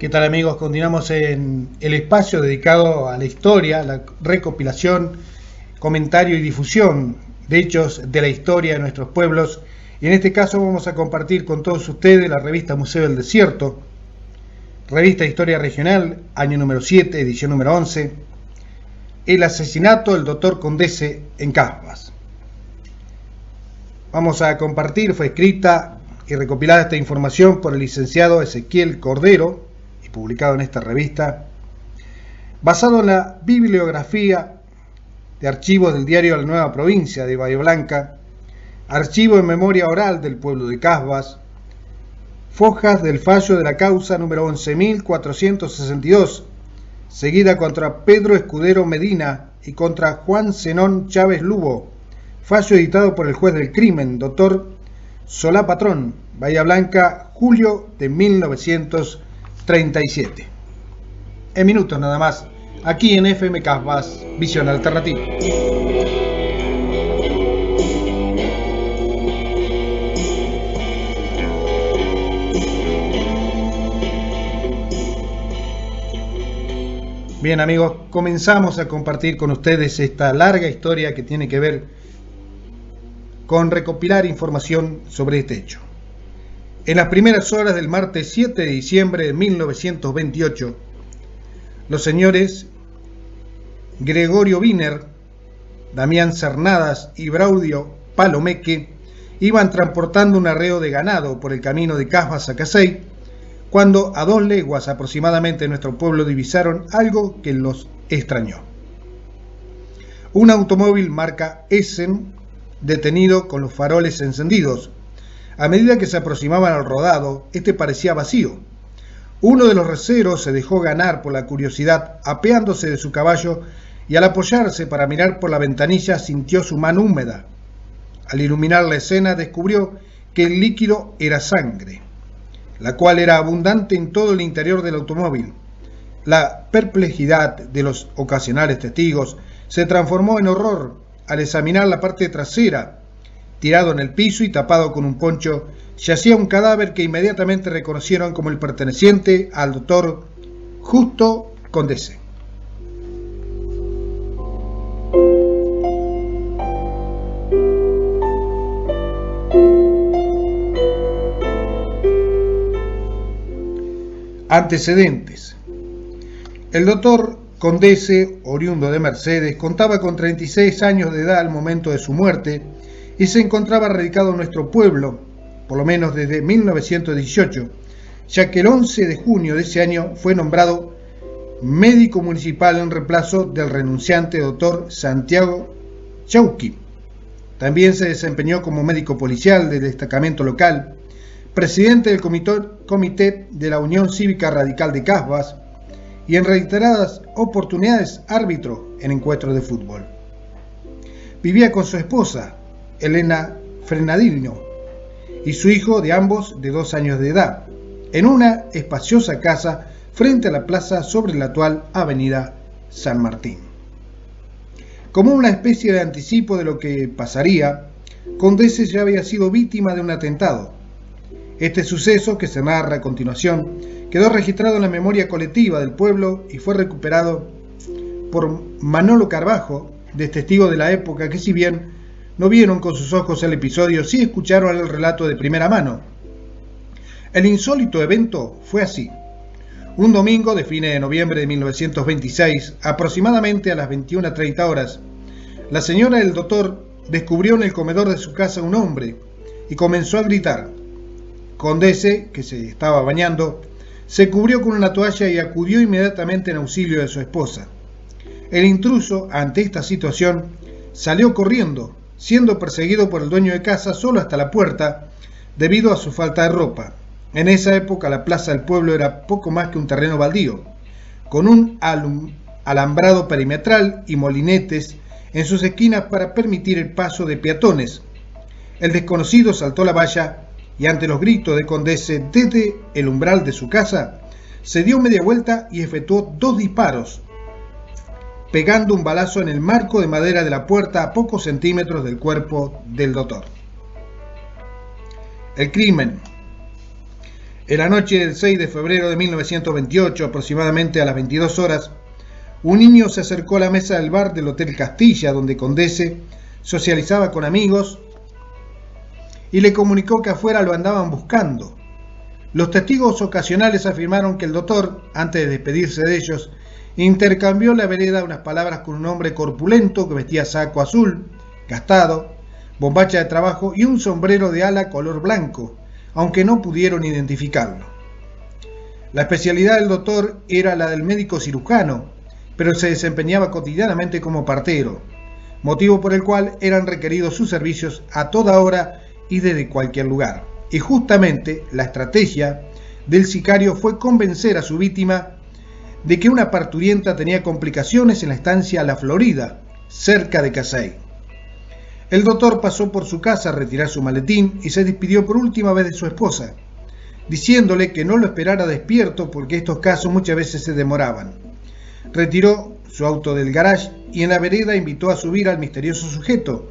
¿Qué tal, amigos? Continuamos en el espacio dedicado a la historia, la recopilación, comentario y difusión de hechos de la historia de nuestros pueblos. Y en este caso vamos a compartir con todos ustedes la revista Museo del Desierto, revista de Historia Regional, año número 7, edición número 11, el asesinato del doctor Condese en Casbas. Vamos a compartir, fue escrita y recopilada esta información por el licenciado Ezequiel Cordero, publicado en esta revista, basado en la bibliografía de archivos del diario La Nueva Provincia de Bahía Blanca, archivo en memoria oral del pueblo de Casbas, fojas del fallo de la causa número 11.462, seguida contra Pedro Escudero Medina y contra Juan Zenón Chávez Lugo, fallo editado por el juez del crimen, doctor Solá Patrón, Bahía Blanca, julio de 1937. En minutos nada más, aquí en FM Casbas, Visión Alternativa. Bien, amigos, comenzamos a compartir con ustedes esta larga historia que tiene que ver con recopilar información sobre este hecho. En las primeras horas del martes 7 de diciembre de 1928, los señores Gregorio Wiener, Damián Cernadas y Braudio Palomeque iban transportando un arreo de ganado por el camino de Casbas a Casey, cuando a 2 leguas aproximadamente de nuestro pueblo divisaron algo que los extrañó. Un automóvil marca Essen detenido con los faroles encendidos. A medida que se aproximaban al rodado, este parecía vacío. Uno de los receros se dejó ganar por la curiosidad, apeándose de su caballo, y al apoyarse para mirar por la ventanilla sintió su mano húmeda. Al iluminar la escena descubrió que el líquido era sangre, la cual era abundante en todo el interior del automóvil. La perplejidad de los ocasionales testigos se transformó en horror al examinar la parte trasera. Tirado en el piso y tapado con un poncho, yacía un cadáver que inmediatamente reconocieron como el perteneciente al doctor Justo Condese. Antecedentes. El doctor Condese, oriundo de Mercedes, contaba con 36 años de edad al momento de su muerte y se encontraba radicado en nuestro pueblo, por lo menos desde 1918, ya que el 11 de junio de ese año fue nombrado médico municipal en reemplazo del renunciante doctor Santiago Chauqui. También se desempeñó como médico policial del destacamento local, presidente del comité de la Unión Cívica Radical de Casbas y en reiteradas oportunidades árbitro en encuentros de fútbol. Vivía con su esposa, Elena Frenadino, y su hijo de ambos de 2 años de edad, en una espaciosa casa frente a la plaza sobre la actual avenida San Martín. Como una especie de anticipo de lo que pasaría, Condese ya había sido víctima de un atentado. Este suceso, que se narra a continuación, quedó registrado en la memoria colectiva del pueblo y fue recuperado por Manolo Carbajo, de testigos de la época que, si bien no vieron con sus ojos el episodio, sí escucharon el relato de primera mano. El insólito evento fue así. Un domingo de fines de noviembre de 1926, aproximadamente a las 21:30 horas, la señora del doctor descubrió en el comedor de su casa un hombre y comenzó a gritar. Condese, que se estaba bañando, se cubrió con una toalla y acudió inmediatamente en auxilio de su esposa. El intruso, ante esta situación, salió corriendo, siendo perseguido por el dueño de casa solo hasta la puerta, debido a su falta de ropa. En esa época la plaza del pueblo era poco más que un terreno baldío, con un alambrado perimetral y molinetes en sus esquinas para permitir el paso de peatones. El desconocido saltó la valla y ante los gritos de Condese desde el umbral de su casa, se dio media vuelta y efectuó 2 disparos, pegando un balazo en el marco de madera de la puerta a pocos centímetros del cuerpo del doctor. El crimen. En la noche del 6 de febrero de 1928, aproximadamente a las 22 horas, un niño se acercó a la mesa del bar del Hotel Castilla, donde Condese socializaba con amigos, y le comunicó que afuera lo andaban buscando. Los testigos ocasionales afirmaron que el doctor, antes de despedirse de ellos, intercambió en la vereda unas palabras con un hombre corpulento que vestía saco azul, gastado, bombacha de trabajo y un sombrero de ala color blanco, aunque no pudieron identificarlo. La especialidad del doctor era la del médico cirujano, pero se desempeñaba cotidianamente como partero, motivo por el cual eran requeridos sus servicios a toda hora y desde cualquier lugar. Y justamente la estrategia del sicario fue convencer a su víctima de que una parturienta tenía complicaciones en la estancia La Florida, cerca de Casey. El doctor pasó por su casa a retirar su maletín y se despidió por última vez de su esposa, diciéndole que no lo esperara despierto porque estos casos muchas veces se demoraban. Retiró su auto del garage y en la vereda invitó a subir al misterioso sujeto.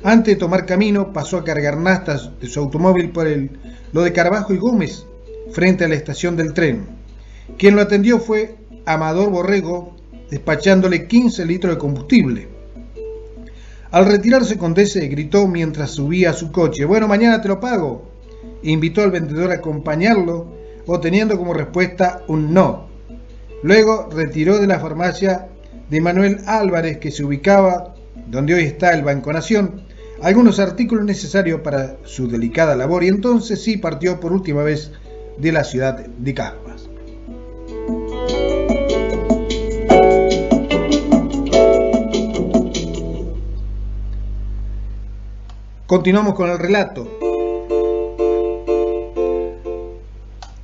Antes de tomar camino, pasó a cargar naftas de su automóvil por lo de Carbajo y Gómez, frente a la estación del tren. Quien lo atendió fue Amador Borrego, despachándole 15 litros de combustible. Al retirarse, Condese gritó mientras subía a su coche: «Bueno, mañana te lo pago». Invitó al vendedor a acompañarlo, obteniendo como respuesta un no. Luego retiró de la farmacia de Manuel Álvarez, que se ubicaba donde hoy está el Banco Nación, algunos artículos necesarios para su delicada labor, y entonces sí partió por última vez de la ciudad de Casbas. Continuamos con el relato.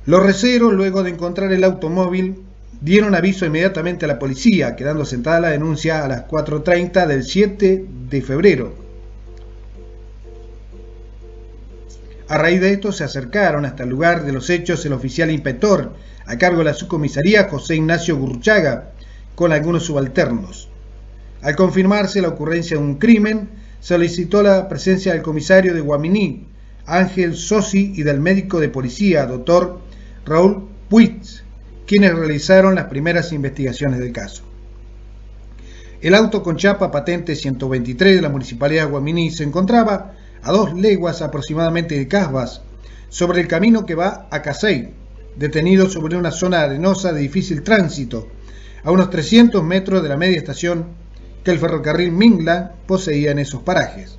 Los receros, luego de encontrar el automóvil, dieron aviso inmediatamente a la policía, quedando sentada la denuncia a las 4:30 del 7 de febrero. A raíz de esto se acercaron hasta el lugar de los hechos el oficial inspector a cargo de la subcomisaría, José Ignacio Gurruchaga, con algunos subalternos. Al confirmarse la ocurrencia de un crimen, solicitó la presencia del comisario de Guaminí, Ángel Sosi, y del médico de policía, doctor Raúl Puig, quienes realizaron las primeras investigaciones del caso. El auto con chapa patente 123 de la Municipalidad de Guaminí se encontraba a 2 leguas aproximadamente de Casbas, sobre el camino que va a Casey, detenido sobre una zona arenosa de difícil tránsito, a unos 300 metros de la media estación que el ferrocarril Mingla poseía en esos parajes.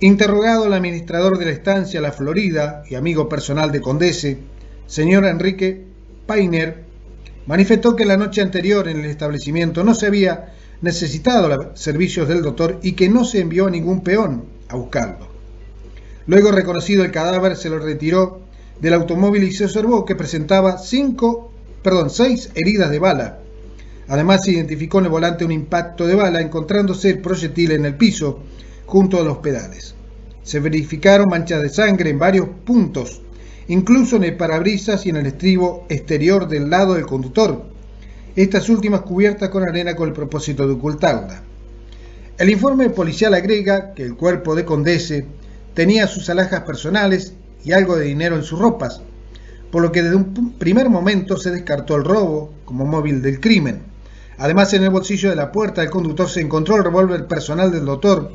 Interrogado el administrador de la estancia La Florida y amigo personal de Condese, señor Enrique Painer, manifestó que la noche anterior en el establecimiento no se había necesitado los servicios del doctor y que no se envió a ningún peón a buscarlo. Luego, reconocido el cadáver, se lo retiró del automóvil y se observó que presentaba 6 heridas de bala. Además, se identificó en el volante un impacto de bala, encontrándose el proyectil en el piso junto a los pedales. Se verificaron manchas de sangre en varios puntos, incluso en el parabrisas y en el estribo exterior del lado del conductor, estas últimas cubiertas con arena con el propósito de ocultarla. El informe policial agrega que el cuerpo de Condese tenía sus alhajas personales y algo de dinero en sus ropas, por lo que desde un primer momento se descartó el robo como móvil del crimen. Además, en el bolsillo de la puerta del conductor se encontró el revólver personal del doctor,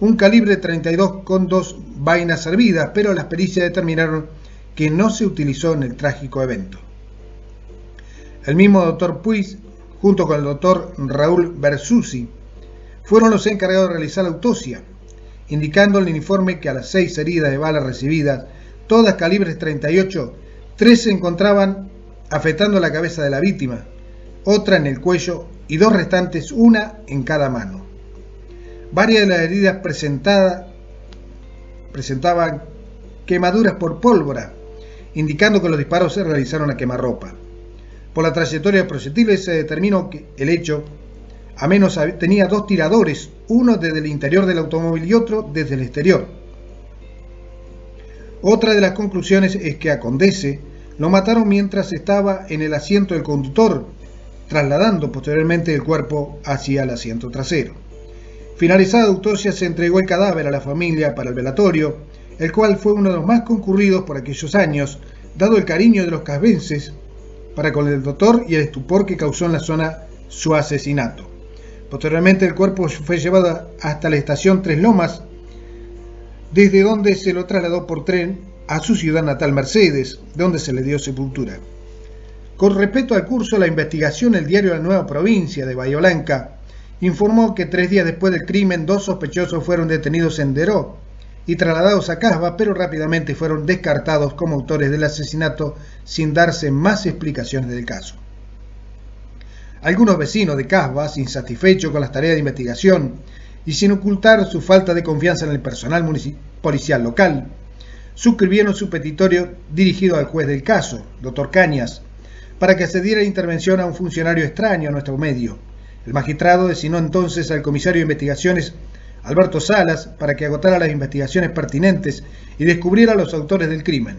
un calibre 32 con 2 vainas servidas, pero las pericias determinaron que no se utilizó en el trágico evento. El mismo doctor Puig, junto con el doctor Raúl Bersusi, fueron los encargados de realizar la autopsia, indicando en el informe que a las 6 heridas de bala recibidas, todas calibres 38, 3 se encontraban afectando la cabeza de la víctima, otra en el cuello y 2 restantes, una en cada mano. Varias de las heridas presentaban quemaduras por pólvora, indicando que los disparos se realizaron a quemarropa. Por la trayectoria de proyectiles se determinó que el hecho a menos tenía 2 tiradores, uno desde el interior del automóvil y otro desde el exterior. Otra de las conclusiones es que a Condese lo mataron mientras estaba en el asiento del conductor, trasladando posteriormente el cuerpo hacia el asiento trasero. Finalizada la autopsia, se entregó el cadáver a la familia para el velatorio el cual fue uno de los más concurridos por aquellos años, dado el cariño de los casbenses para con el doctor y el estupor que causó en la zona su asesinato. Posteriormente el cuerpo fue llevado hasta la estación Tres Lomas, desde donde se lo trasladó por tren a su ciudad natal Mercedes, donde se le dio sepultura. Con respecto al curso de la investigación, el diario La Nueva Provincia de Bahía Blanca informó que 3 días después del crimen, 2 sospechosos fueron detenidos en Deró y trasladados a Casbah, pero rápidamente fueron descartados como autores del asesinato sin darse más explicaciones del caso. Algunos vecinos de Casbah, insatisfechos con las tareas de investigación y sin ocultar su falta de confianza en el personal policial local, suscribieron su petitorio dirigido al juez del caso, doctor Cañas, para que se diera intervención a un funcionario extraño a nuestro medio. El magistrado designó entonces al comisario de investigaciones Alberto Salas para que agotara las investigaciones pertinentes y descubriera a los autores del crimen.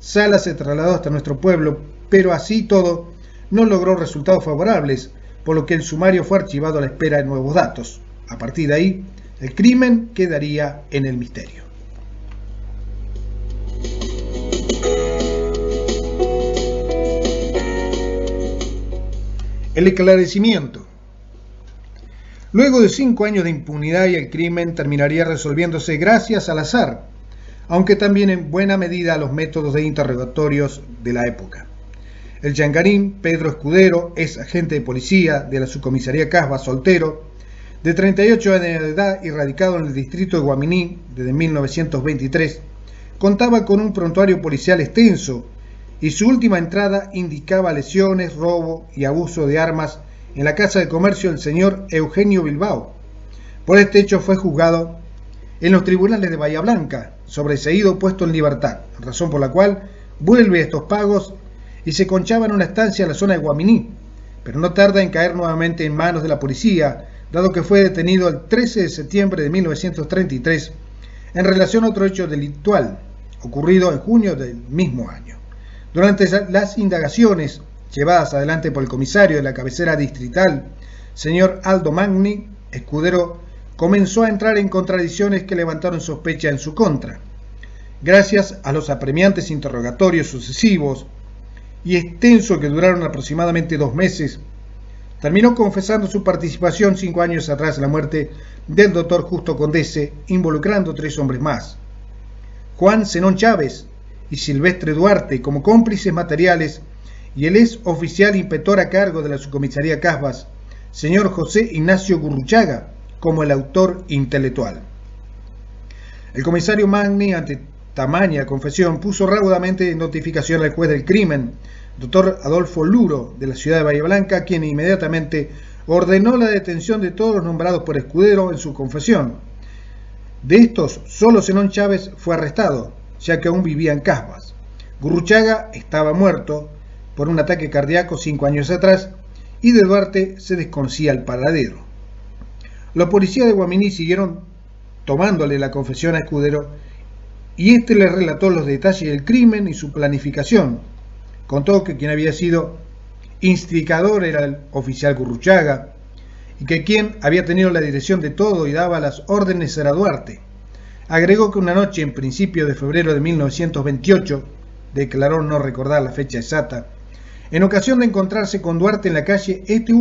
Salas se trasladó hasta nuestro pueblo, pero así todo no logró resultados favorables, por lo que el sumario fue archivado a la espera de nuevos datos. A partir de ahí, el crimen quedaría en el misterio. El esclarecimiento. Luego de 5 años de impunidad y el crimen terminaría resolviéndose gracias al azar, aunque también en buena medida a los métodos de interrogatorios de la época. El yangarín Pedro Escudero es agente de policía de la subcomisaría Casbah, soltero, de 38 años de edad y radicado en el distrito de Guaminí desde 1923, contaba con un prontuario policial extenso y su última entrada indicaba lesiones, robo y abuso de armas en la casa de comercio del señor Eugenio Bilbao. Por este hecho fue juzgado en los tribunales de Bahía Blanca, sobreseído, puesto en libertad, razón por la cual vuelve a estos pagos y se conchaba en una estancia en la zona de Guaminí, pero no tarda en caer nuevamente en manos de la policía, dado que fue detenido el 13 de septiembre de 1933 en relación a otro hecho delictual ocurrido en junio del mismo año. Durante las indagaciones llevadas adelante por el comisario de la cabecera distrital, señor Aldo Magni, Escudero comenzó a entrar en contradicciones que levantaron sospecha en su contra. Gracias a los apremiantes interrogatorios sucesivos y extensos que duraron aproximadamente 2 meses, terminó confesando su participación 5 años atrás en la muerte del doctor Justo Condese, involucrando 3 hombres más: Juan Zenón Chávez y Silvestre Duarte como cómplices materiales, y el ex oficial inspector a cargo de la subcomisaría Casbah, señor José Ignacio Gurruchaga, como el autor intelectual. El comisario Magni, ante tamaña confesión, puso raudamente en notificación al juez del crimen, doctor Adolfo Luro, de la ciudad de Bahía Blanca, quien inmediatamente ordenó la detención de todos los nombrados por Escudero en su confesión. De estos, solo Zenón Chávez fue arrestado, ya que aún vivía en Casbah. Gurruchaga estaba muerto por un ataque cardíaco 5 años atrás, y de Duarte se desconocía el paradero. Los policías de Guaminí siguieron tomándole la confesión a Escudero, y este le relató los detalles del crimen y su planificación. Contó que quien había sido instigador era el oficial Gurruchaga, y que quien había tenido la dirección de todo y daba las órdenes era Duarte. Agregó que una noche en principio de febrero de 1928, declaró no recordar la fecha exacta, en ocasión de encontrarse con Duarte en la calle, este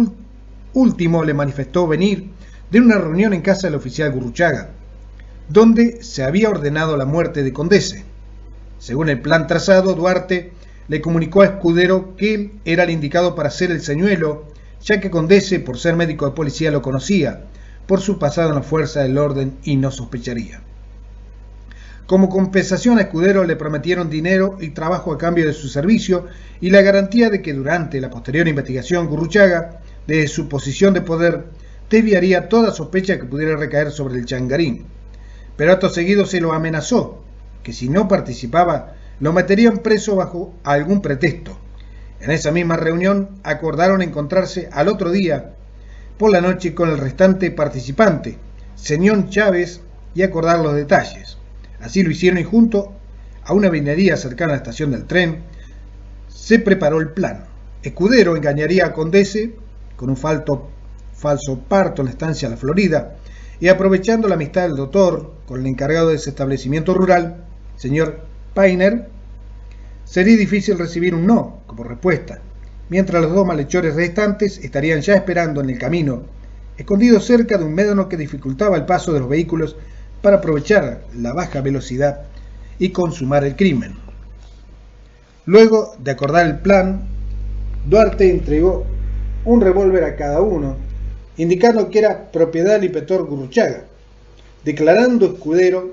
último le manifestó venir de una reunión en casa del oficial Gurruchaga, donde se había ordenado la muerte de Condese. Según el plan trazado, Duarte le comunicó a Escudero que él era el indicado para hacer el señuelo, ya que Condese, por ser médico de policía, lo conocía por su pasado en la fuerza del orden y no sospecharía. Como compensación a Escudero le prometieron dinero y trabajo a cambio de su servicio y la garantía de que durante la posterior investigación Gurruchaga, desde su posición de poder, desviaría toda sospecha que pudiera recaer sobre el changarín. Pero acto seguido se lo amenazó, que si no participaba, lo meterían preso bajo algún pretexto. En esa misma reunión acordaron encontrarse al otro día por la noche con el restante participante, Zenón Chávez, y acordar los detalles. Así lo hicieron, y junto a una vinería cercana a la estación del tren se preparó el plan. Escudero engañaría a Condese con un falso parto en la estancia La Florida, y aprovechando la amistad del doctor con el encargado de ese establecimiento rural, señor Painter, sería difícil recibir un no como respuesta, mientras los dos malhechores restantes estarían ya esperando en el camino, escondidos cerca de un médano que dificultaba el paso de los vehículos para aprovechar la baja velocidad y consumar el crimen. Luego de acordar el plan, Duarte entregó un revólver a cada uno, indicando que era propiedad del inspector Gurruchaga, declarando Escudero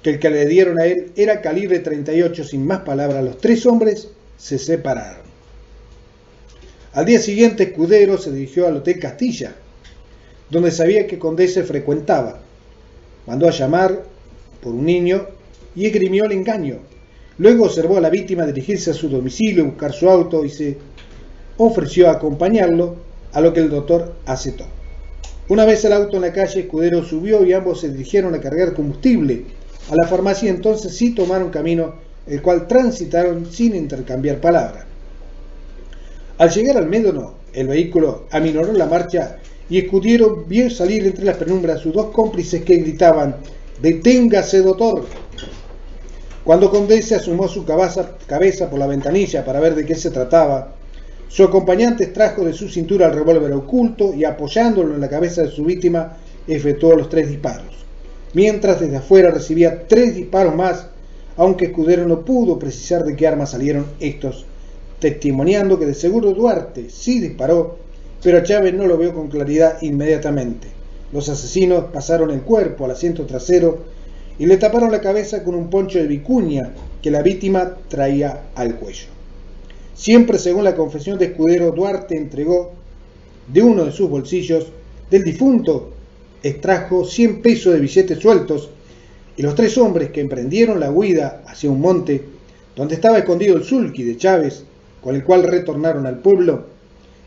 que el que le dieron a él era calibre 38. Sin más palabras, los tres hombres se separaron. Al día siguiente, Escudero se dirigió al Hotel Castilla, donde sabía que Condese frecuentaba. Mandó a llamar por un niño y esgrimió el engaño. Luego observó a la víctima dirigirse a su domicilio, buscar su auto y se ofreció a acompañarlo, a lo que el doctor aceptó. Una vez el auto en la calle, Escudero subió y ambos se dirigieron a cargar combustible a la farmacia. Entonces sí tomaron camino, el cual transitaron sin intercambiar palabras. Al llegar al médano, el vehículo aminoró la marcha y Escudero vio salir entre las penumbras a sus dos cómplices que gritaban: «¡Deténgase, doctor!». Cuando Condese asomó su cabeza por la ventanilla para ver de qué se trataba, su acompañante extrajo de su cintura el revólver oculto y, apoyándolo en la cabeza de su víctima, efectuó los 3 disparos, mientras desde afuera recibía 3 disparos más, aunque Escudero no pudo precisar de qué arma salieron estos, testimoniando que de seguro Duarte sí disparó, pero Chávez no lo vio con claridad inmediatamente. Los asesinos pasaron el cuerpo al asiento trasero y le taparon la cabeza con un poncho de vicuña que la víctima traía al cuello. Siempre según la confesión de Escudero, Duarte entregó de uno de sus bolsillos del difunto, extrajo 100 pesos de billetes sueltos, y los 3 hombres que emprendieron la huida hacia un monte donde estaba escondido el sulky de Chávez, con el cual retornaron al pueblo,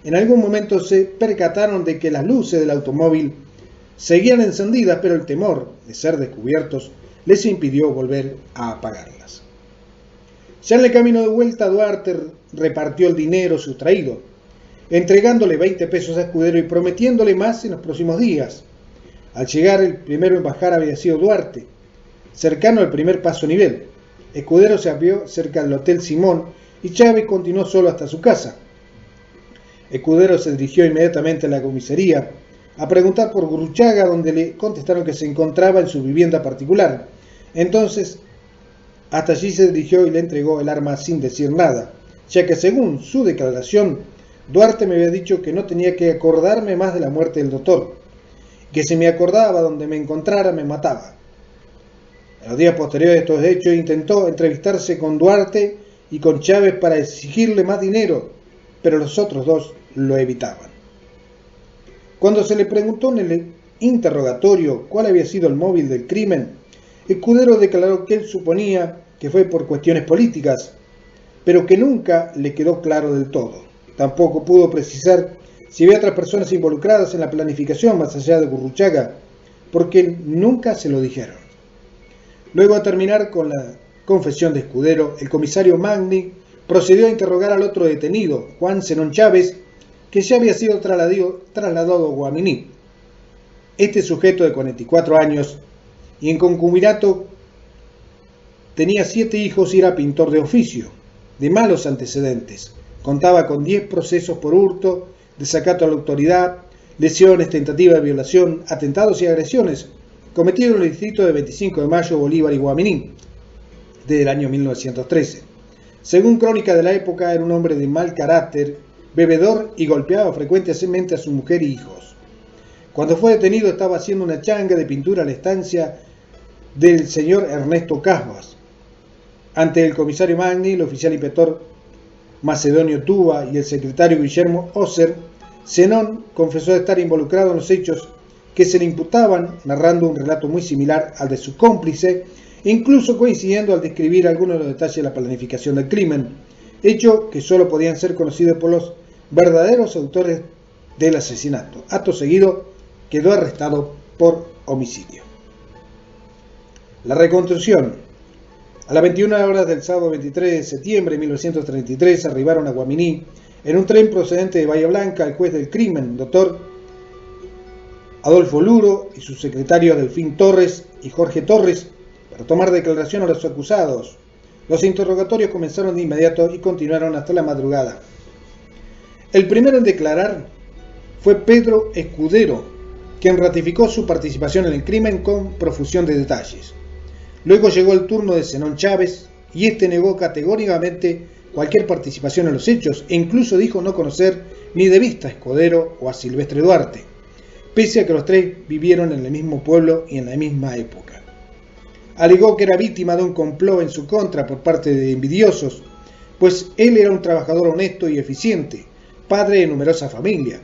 en algún momento se percataron de que las luces del automóvil seguían encendidas, pero el temor de ser descubiertos les impidió volver a apagarlas. Ya en el camino de vuelta, Duarte repartió el dinero sustraído, entregándole 20 pesos a Escudero y prometiéndole más en los próximos días. Al llegar, el primero en bajar había sido Duarte, cercano al primer paso a nivel. Escudero se abrió cerca del Hotel Simón y Chávez continuó solo hasta su casa. Escudero se dirigió inmediatamente a la comisaría a preguntar por Gurruchaga, donde le contestaron que se encontraba en su vivienda particular. Entonces, hasta allí se dirigió y le entregó el arma sin decir nada, ya que según su declaración, Duarte me había dicho que no tenía que acordarme más de la muerte del doctor, que si me acordaba donde me encontrara me mataba. En los días posteriores a estos hechos intentó entrevistarse con Duarte y con Chávez para exigirle más dinero, pero los otros dos lo evitaban. Cuando se le preguntó en el interrogatorio cuál había sido el móvil del crimen, Escudero declaró que él suponía que fue por cuestiones políticas, pero que nunca le quedó claro del todo. Tampoco pudo precisar si había otras personas involucradas en la planificación más allá de Gurruchaga, porque nunca se lo dijeron. Luego de terminar con la confesión de Escudero, el comisario Magni procedió a interrogar al otro detenido, Juan Zenón Chávez, que ya había sido trasladado a Guaminí. Este sujeto de 44 años y en concubinato tenía 7 hijos y era pintor de oficio, de malos antecedentes. Contaba con 10 procesos por hurto, desacato a la autoridad, lesiones, tentativa de violación, atentados y agresiones cometidos en el distrito de 25 de Mayo, Bolívar y Guaminí, desde el año 1913. Según crónica de la época, era un hombre de mal carácter, bebedor y golpeaba frecuentemente a su mujer y hijos. Cuando fue detenido estaba haciendo una changa de pintura a la estancia del señor Ernesto Casbas. Ante el comisario Magni, el oficial inspector Macedonio Tuba y el secretario Guillermo Oser, Zenón confesó estar involucrado en los hechos que se le imputaban, narrando un relato muy similar al de su cómplice, incluso coincidiendo al describir algunos de los detalles de la planificación del crimen, hecho que solo podían ser conocidos por los verdaderos autores del asesinato. Acto seguido, quedó arrestado por homicidio. La reconstrucción. A las 21 horas del sábado 23 de septiembre de 1933 arribaron a Guaminí en un tren procedente de Bahía Blanca el juez del crimen, doctor Adolfo Luro y sus secretarios Delfín Torres y Jorge Torres para tomar declaración a los acusados. Los interrogatorios comenzaron de inmediato y continuaron hasta la madrugada. El primero en declarar fue Pedro Escudero, quien ratificó su participación en el crimen con profusión de detalles. Luego llegó el turno de Zenón Chávez y este negó categóricamente cualquier participación en los hechos e incluso dijo no conocer ni de vista a Escudero o a Silvestre Duarte, pese a que los tres vivieron en el mismo pueblo y en la misma época. Alegó que era víctima de un complot en su contra por parte de envidiosos, pues él era un trabajador honesto y eficiente, padre de numerosa familia.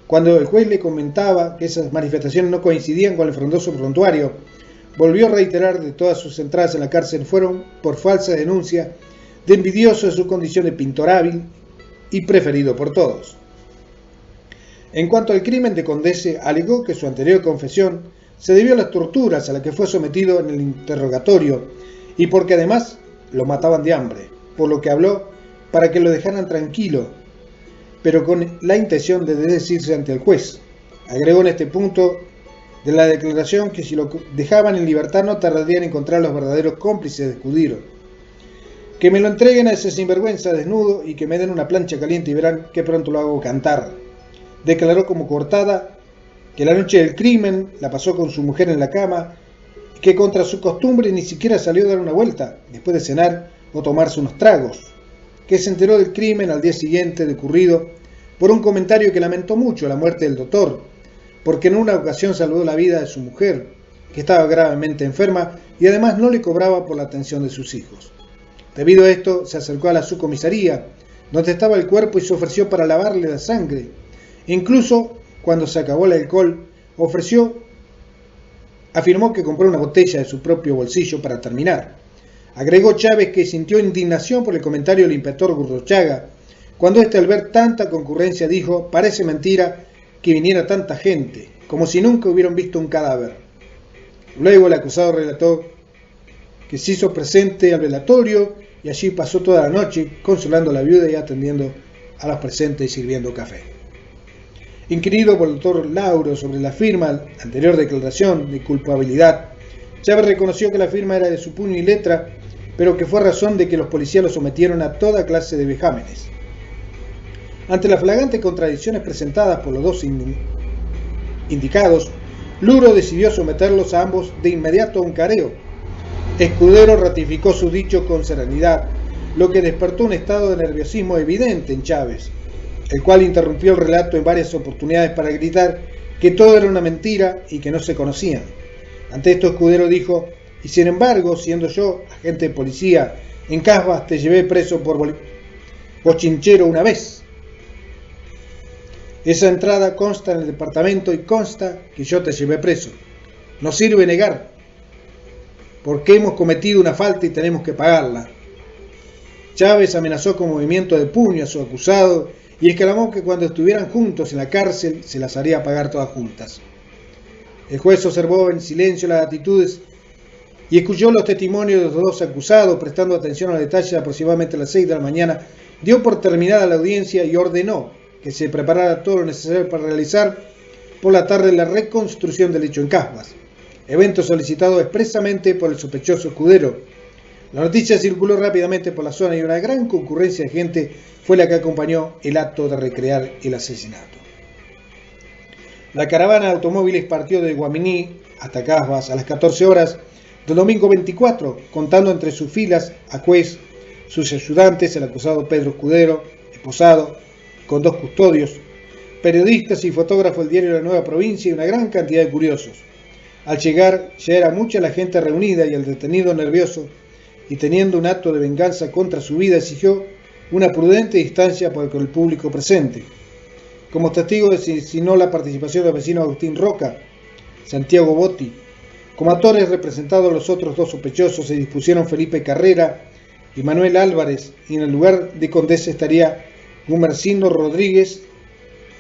Cuando el juez le comentaba que esas manifestaciones no coincidían con el frondoso prontuario, volvió a reiterar que todas sus entradas en la cárcel fueron por falsa denuncia de envidioso de su condición de pintor hábil y preferido por todos. En cuanto al crimen de Condese, alegó que su anterior confesión se debió a las torturas a las que fue sometido en el interrogatorio y porque además lo mataban de hambre, por lo que habló para que lo dejaran tranquilo, pero con la intención de desdecirse ante el juez. Agregó en este punto de la declaración que si lo dejaban en libertad no tardarían en encontrar a los verdaderos cómplices de Escudero. Que me lo entreguen a ese sinvergüenza desnudo y que me den una plancha caliente y verán que pronto lo hago cantar. Declaró como cortada que la noche del crimen la pasó con su mujer en la cama y que contra su costumbre ni siquiera salió a dar una vuelta después de cenar o tomarse unos tragos, que se enteró del crimen al día siguiente de ocurrido por un comentario que lamentó mucho la muerte del doctor, porque en una ocasión salvó la vida de su mujer, que estaba gravemente enferma y además no le cobraba por la atención de sus hijos. Debido a esto, se acercó a la subcomisaría, donde estaba el cuerpo y se ofreció para lavarle la sangre. Incluso, cuando se acabó el alcohol, afirmó que compró una botella de su propio bolsillo para terminar. Agregó Chávez que sintió indignación por el comentario del inspector Gurruchaga, cuando éste al ver tanta concurrencia dijo: parece mentira que viniera tanta gente, como si nunca hubieran visto un cadáver. Luego el acusado relató que se hizo presente al velatorio y allí pasó toda la noche consolando a la viuda y atendiendo a los presentes y sirviendo café. Inquirido por el doctor Lauro sobre la firma, anterior declaración de culpabilidad, Chávez reconoció que la firma era de su puño y letra, pero que fue razón de que los policías lo sometieron a toda clase de vejámenes. Ante las flagrantes contradicciones presentadas por los dos indicados, Luro decidió someterlos a ambos de inmediato a un careo. Escudero ratificó su dicho con serenidad, lo que despertó un estado de nerviosismo evidente en Chávez, el cual interrumpió el relato en varias oportunidades para gritar que todo era una mentira y que no se conocían. Ante esto Escudero dijo: y sin embargo, siendo yo agente de policía, en Casbas te llevé preso por bochinchero una vez. Esa entrada consta en el departamento y consta que yo te llevé preso. No sirve negar, porque hemos cometido una falta y tenemos que pagarla. Chávez amenazó con movimiento de puño a su acusado y exclamó que cuando estuvieran juntos en la cárcel se las haría pagar todas juntas. El juez observó en silencio las actitudes y escuchó los testimonios de los dos acusados, prestando atención a los detalles. Aproximadamente a las 6 de la mañana dio por terminada la audiencia y ordenó que se preparara todo lo necesario para realizar por la tarde la reconstrucción del hecho en Casbas, evento solicitado expresamente por el sospechoso Escudero. La noticia circuló rápidamente por la zona y una gran concurrencia de gente fue la que acompañó el acto de recrear el asesinato. La caravana de automóviles partió de Guaminí hasta Casbas a las 14 horas del domingo 24, contando entre sus filas a juez, sus ayudantes, el acusado Pedro Escudero, esposado, con 2 custodios, periodistas y fotógrafos del diario La Nueva Provincia y una gran cantidad de curiosos. Al llegar ya era mucha la gente reunida y el detenido, nervioso y teniendo un acto de venganza contra su vida, exigió una prudente distancia con el público presente. Como testigo designó la participación del vecino Agustín Roca, Santiago Botti. Como actores representados los otros 2 sospechosos se dispusieron Felipe Carrera y Manuel Álvarez, y en el lugar de Condese estaría Gumersindo Rodríguez.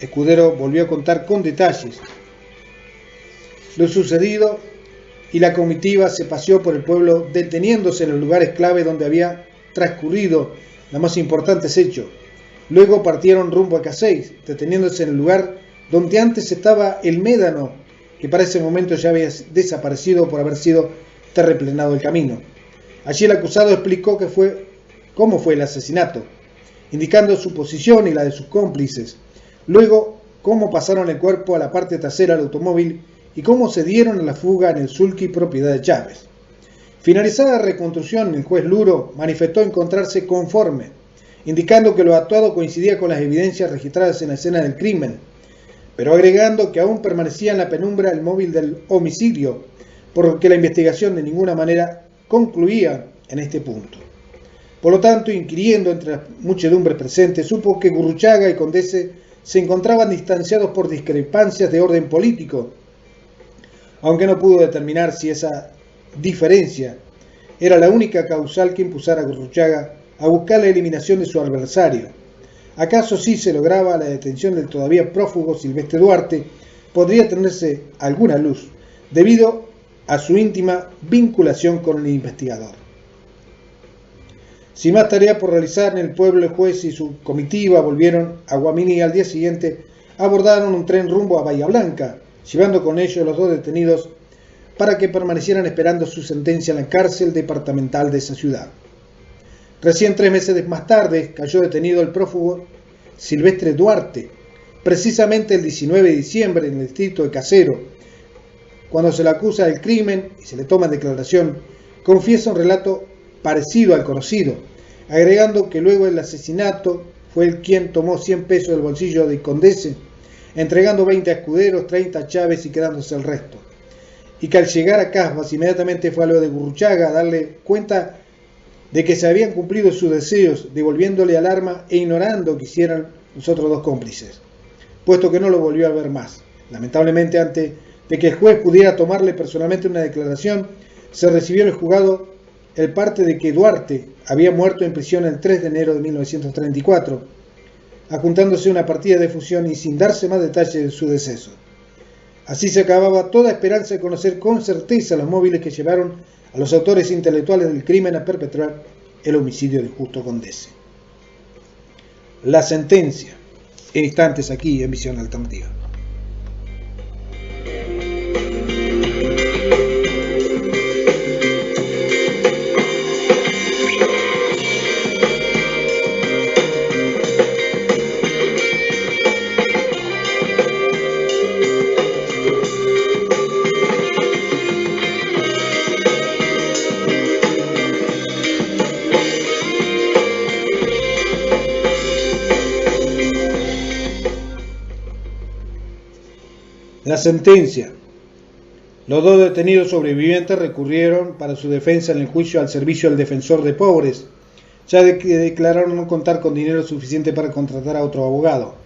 Escudero volvió a contar con detalles lo sucedido y la comitiva se paseó por el pueblo deteniéndose en los lugares clave donde había transcurrido los más importantes hechos. Luego partieron rumbo a Caseys, deteniéndose en el lugar donde antes estaba el médano que para ese momento ya había desaparecido por haber sido terraplenado el camino. Allí el acusado explicó cómo fue el asesinato, indicando su posición y la de sus cómplices. Luego, cómo pasaron el cuerpo a la parte trasera del automóvil y cómo se dieron a la fuga en el sulky propiedad de Chávez. Finalizada la reconstrucción, el juez Luro manifestó encontrarse conforme, indicando que lo actuado coincidía con las evidencias registradas en la escena del crimen, pero agregando que aún permanecía en la penumbra el móvil del homicidio, por lo que la investigación de ninguna manera concluía en este punto. Por lo tanto, inquiriendo entre las muchedumbres presentes, supo que Gurruchaga y Condese se encontraban distanciados por discrepancias de orden político, aunque no pudo determinar si esa diferencia era la única causal que impulsara a Gurruchaga a buscar la eliminación de su adversario. ¿Acaso si se lograba la detención del todavía prófugo Silvestre Duarte, podría tenerse alguna luz, debido a su íntima vinculación con el investigador? Sin más tarea por realizar en el pueblo, el juez y su comitiva volvieron a Guamini y al día siguiente abordaron un tren rumbo a Bahía Blanca, llevando con ellos los dos detenidos para que permanecieran esperando su sentencia en la cárcel departamental de esa ciudad. Recién 3 meses más tarde cayó detenido el prófugo Silvestre Duarte, precisamente el 19 de diciembre en el distrito de Casero. Cuando se le acusa del crimen y se le toma declaración, confiesa un relato parecido al conocido, agregando que luego del asesinato fue él quien tomó 100 pesos del bolsillo de Condese, entregando 20 a Escuderos, 30 a Chávez y quedándose el resto. Y que al llegar a Casbas inmediatamente fue a lo de Gurruchaga a darle cuenta de que se habían cumplido sus deseos, devolviéndole al arma e ignorando que hicieran los otros dos cómplices, puesto que no lo volvió a ver más. Lamentablemente, antes de que el juez pudiera tomarle personalmente una declaración, se recibió en el juzgado el parte de que Duarte había muerto en prisión el 3 de enero de 1934, adjuntándose una partida de fusión y sin darse más detalles de su deceso. Así se acababa toda esperanza de conocer con certeza los móviles que llevaron a los autores intelectuales del crimen a perpetrar el homicidio de Justo Condese. La sentencia, en instantes aquí en Visión Alternativa. La sentencia. Los dos detenidos sobrevivientes recurrieron para su defensa en el juicio al servicio del defensor de pobres, ya de que declararon no contar con dinero suficiente para contratar a otro abogado.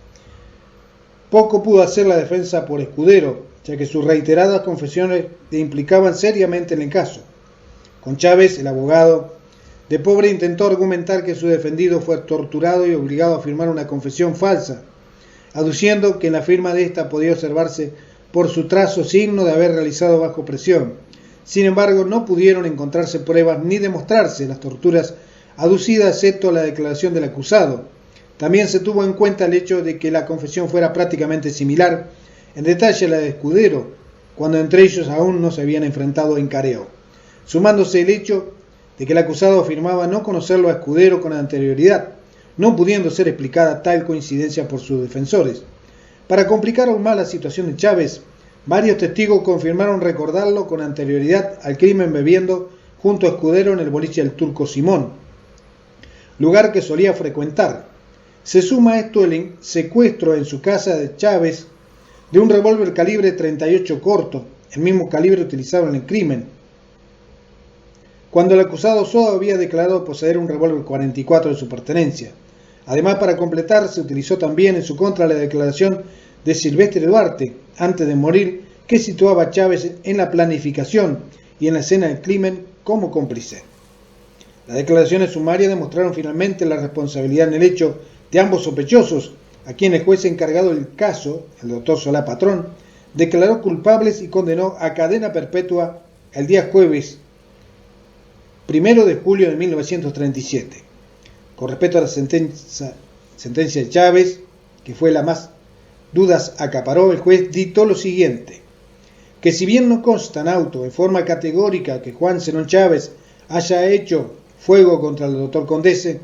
Poco pudo hacer la defensa por Escudero, ya que sus reiteradas confesiones le implicaban seriamente en el caso. Con Chávez, el abogado de pobre intentó argumentar que su defendido fue torturado y obligado a firmar una confesión falsa, aduciendo que en la firma de esta podía observarse por su trazo signo de haber realizado bajo presión. Sin embargo, no pudieron encontrarse pruebas ni demostrarse las torturas aducidas, excepto la declaración del acusado. También se tuvo en cuenta el hecho de que la confesión fuera prácticamente similar en detalle a la de Escudero, cuando entre ellos aún no se habían enfrentado en careo, sumándose el hecho de que el acusado afirmaba no conocerlo a Escudero con anterioridad, no pudiendo ser explicada tal coincidencia por sus defensores. Para complicar aún más la situación de Chávez, varios testigos confirmaron recordarlo con anterioridad al crimen bebiendo junto a Escudero en el boliche del Turco Simón, lugar que solía frecuentar. Se suma a esto el secuestro en su casa de Chávez de un revólver calibre 38 corto, el mismo calibre utilizado en el crimen, cuando el acusado solo había declarado poseer un revólver 44 de su pertenencia. Además, para completar, se utilizó también en su contra la declaración de Silvestre Duarte, antes de morir, que situaba a Chávez en la planificación y en la escena del crimen como cómplice. Las declaraciones sumarias demostraron finalmente la responsabilidad en el hecho de ambos sospechosos, a quien el juez encargado del caso, el doctor Solá Patrón, declaró culpables y condenó a cadena perpetua el día jueves 1 de julio de 1937. Con respecto a la sentencia de Chávez, que fue la más dudas acaparó, el juez dictó lo siguiente: que si bien no consta en auto en forma categórica que Juan Zenón Chávez haya hecho fuego contra el doctor Condese,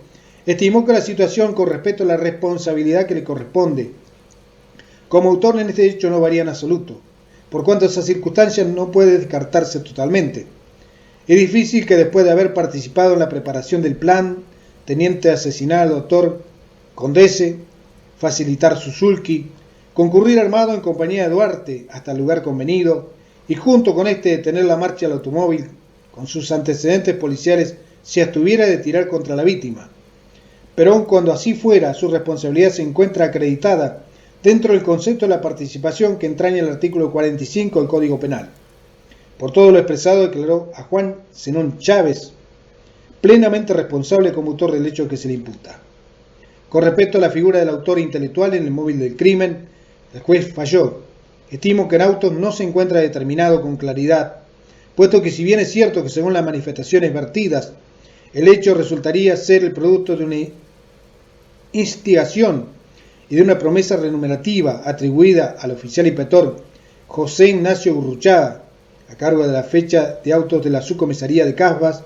estimó que la situación con respecto a la responsabilidad que le corresponde como autor en este hecho no varía en absoluto, por cuanto esas circunstancias no puede descartarse totalmente. Es difícil que después de haber participado en la preparación del plan, teniente asesinar al doctor Condese, facilitar su sulky, concurrir armado en compañía de Duarte hasta el lugar convenido y junto con este detener la marcha del automóvil, con sus antecedentes policiales, se abstuviera de tirar contra la víctima. Pero aun cuando así fuera, su responsabilidad se encuentra acreditada dentro del concepto de la participación que entraña el artículo 45 del Código Penal. Por todo lo expresado, declaró a Juan Zenón Chávez plenamente responsable como autor del hecho que se le imputa. Con respecto a la figura del autor intelectual en el móvil del crimen, el juez falló. Estimo que en autos no se encuentra determinado con claridad, puesto que si bien es cierto que según las manifestaciones vertidas, el hecho resultaría ser el producto de una instigación y de una promesa remunerativa atribuida al oficial inspector José Ignacio Gurruchaga, a cargo de la fecha de autos de la subcomisaría de Casbas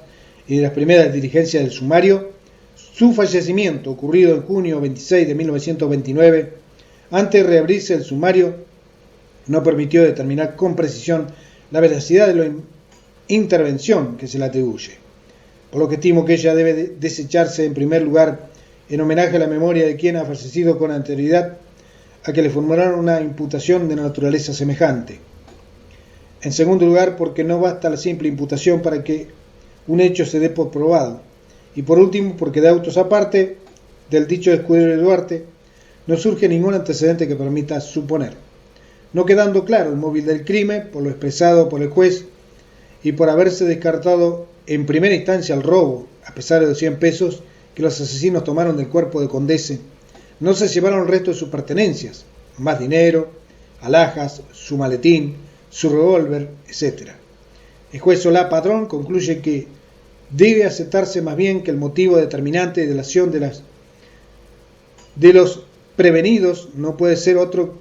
y de las primeras diligencias del sumario, su fallecimiento, ocurrido en junio 26 de 1929, antes de reabrirse el sumario, no permitió determinar con precisión la veracidad de la intervención que se le atribuye, por lo que estimo que ella debe desecharse en primer lugar en homenaje a la memoria de quien ha fallecido con anterioridad a que le formularon una imputación de naturaleza semejante. En segundo lugar, porque no basta la simple imputación para que un hecho se dé por probado. Y por último, porque de autos aparte del dicho de Escudero de Duarte, no surge ningún antecedente que permita suponer. No quedando claro el móvil del crimen, por lo expresado por el juez, y por haberse descartado en primera instancia el robo, a pesar de los 100 pesos que los asesinos tomaron del cuerpo de Condese, no se llevaron el resto de sus pertenencias, más dinero, alhajas, su maletín, su revólver, etc. El juez Solá Padrón concluye que debe aceptarse más bien que el motivo determinante de la acción de los prevenidos no puede ser otro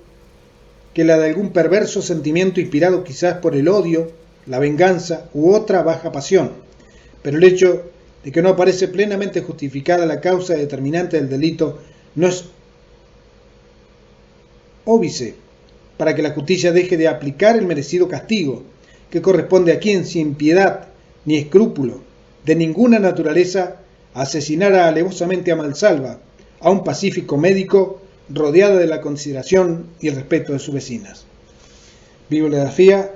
que la de algún perverso sentimiento inspirado quizás por el odio, la venganza u otra baja pasión, pero el hecho de que no aparece plenamente justificada la causa determinante del delito no es óbice para que la justicia deje de aplicar el merecido castigo que corresponde a quien sin piedad ni escrúpulo de ninguna naturaleza asesinara alevosamente a mansalva a un pacífico médico rodeado de la consideración y el respeto de sus vecinas. Bibliografía,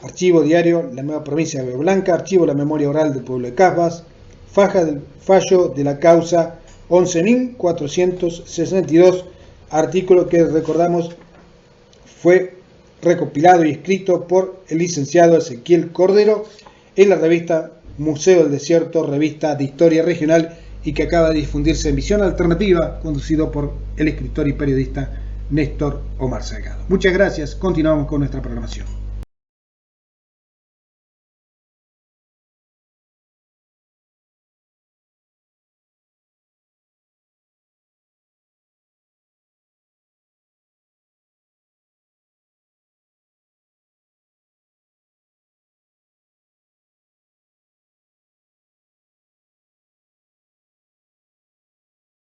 Archivo Diario, la Nueva Provincia de Bahía Blanca, Archivo de la Memoria Oral del Pueblo de Casbas, faja del fallo de la causa 11.462, artículo que recordamos fue recopilado y escrito por el licenciado Ezequiel Cordero en la revista Museo del Desierto, revista de historia regional, y que acaba de difundirse en Visión Alternativa, conducido por el escritor y periodista Néstor Omar Salgado. Muchas gracias, continuamos con nuestra programación.